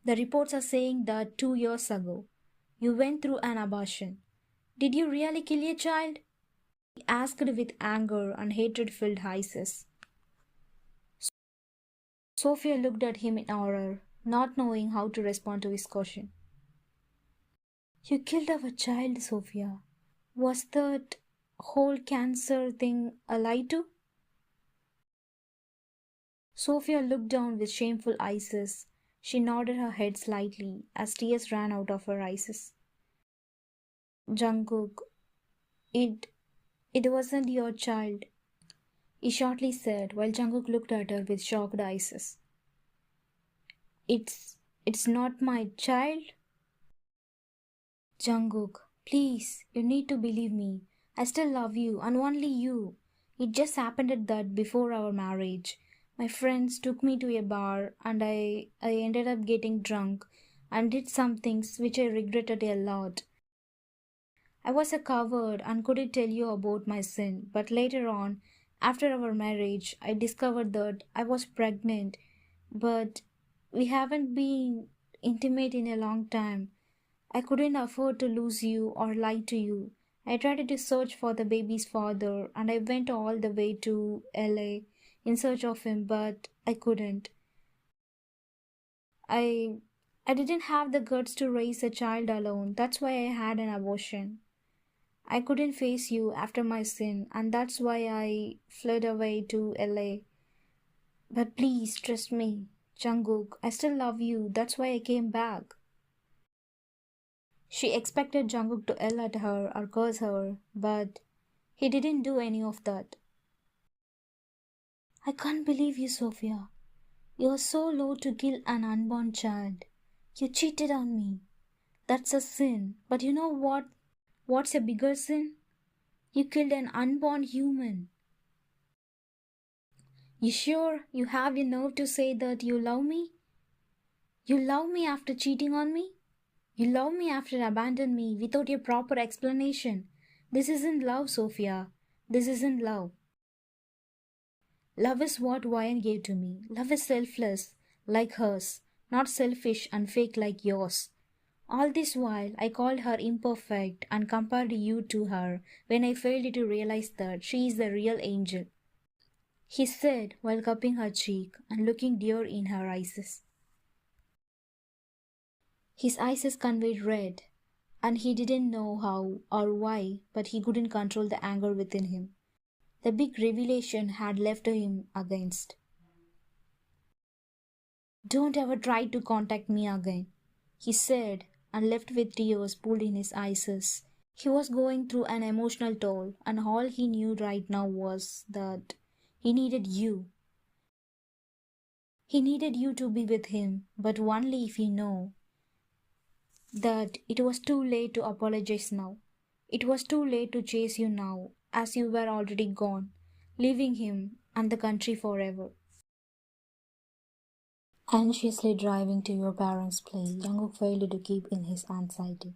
The reports are saying that 2 years ago, you went through an abortion. Did you really kill a child? He asked with anger and hatred filled eyes. Sophia looked at him in horror, not knowing how to respond to his question. You killed our child, Sophia. Was that whole cancer thing a lie too? Sophia looked down with shameful eyes. She nodded her head slightly as tears ran out of her eyes. Jungkook, it wasn't your child, he shortly said while Jungkook looked at her with shocked eyes. It's not my child? Jungkook, please, you need to believe me. I still love you and only you. It just happened at that before our marriage. My friends took me to a bar and I ended up getting drunk and did some things which I regretted a lot. I was a coward and couldn't tell you about my sin, but later on, after our marriage, I discovered that I was pregnant, but we haven't been intimate in a long time. I couldn't afford to lose you or lie to you. I tried to search for the baby's father and I went all the way to LA in search of him, but I couldn't. I I didn't have the guts to raise a child alone. That's why I had an abortion. I couldn't face you after my sin, and that's why I fled away to LA. But please trust me, Jungkook, I still love you. That's why I came back. She expected Jungkook to yell at her or curse her, but he didn't do any of that. I can't believe you, Sophia. You're so low to kill an unborn child. You cheated on me. That's a sin. But you know what? What's a bigger sin? You killed an unborn human. You sure you have the nerve to say that you love me? You love me after cheating on me? You love me after abandoning me without a proper explanation. This isn't love, Sophia. This isn't love. Love is what Ryan gave to me. Love is selfless, like hers, not selfish and fake like yours. All this while, I called her imperfect and compared you to her when I failed to realize that she is the real angel, he said while cupping her cheek and looking dear in her eyes. His eyes conveyed red, and he didn't know how or why, but he couldn't control the anger within him. The big revelation had left him against. Don't ever try to contact me again, he said, and left with tears pooled in his eyes. He was going through an emotional toll, and all he knew right now was that he needed you. He needed you to be with him, but only if you know that it was too late to apologize now. It was too late to chase you now, as you were already gone, leaving him and the country forever. Anxiously driving to your parents' place, Jungkook failed to keep in his anxiety.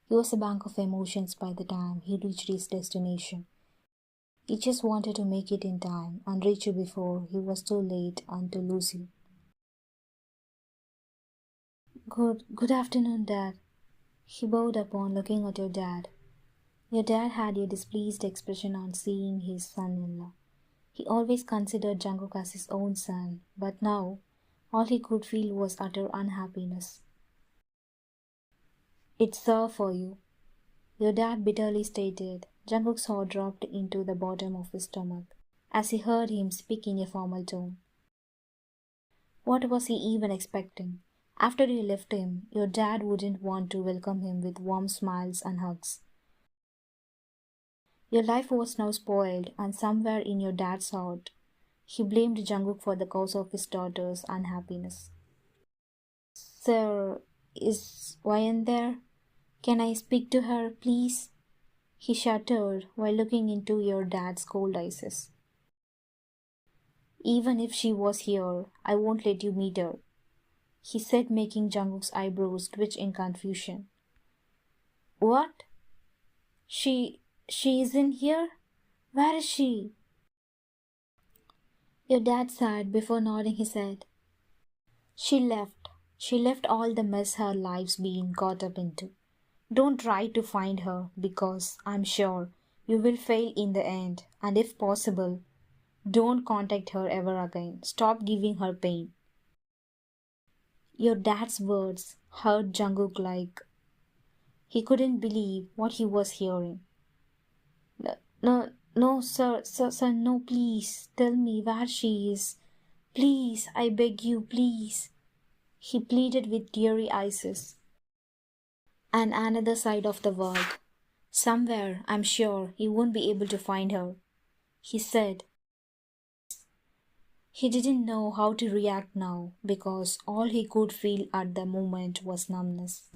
He was a bank of emotions by the time he reached his destination. He just wanted to make it in time and reach you before he was too late and to lose you. Good afternoon, Dad. He bowed upon looking at your dad. Your dad had a displeased expression on seeing his son-in-law. He always considered Jungkook as his own son, but now all he could feel was utter unhappiness. It's sir for you, your dad bitterly stated. Jungkook's heart dropped into the bottom of his stomach as he heard him speak in a formal tone. What was he even expecting? After you left him, your dad wouldn't want to welcome him with warm smiles and hugs. Your life was now spoiled, and somewhere in your dad's heart, he blamed Jungkook for the cause of his daughter's unhappiness. Sir, is Ryan there? Can I speak to her, please? He shuddered while looking into your dad's cold eyes. Even if she was here, I won't let you meet her, he said, making Jungkook's eyebrows twitch in confusion. What? She isn't here? Where is she? Your dad sighed before nodding his head. She left. She left all the mess her life's been caught up into. Don't try to find her because I'm sure you will fail in the end, and if possible, don't contact her ever again. Stop giving her pain. Your dad's words hurt Jungkook like he couldn't believe what he was hearing. No, no, sir, no, please tell me where she is. Please, I beg you, please. He pleaded with teary eyes. And another side of the world. Somewhere, I'm sure he won't be able to find her. He said. He didn't know how to react now because all he could feel at the moment was numbness.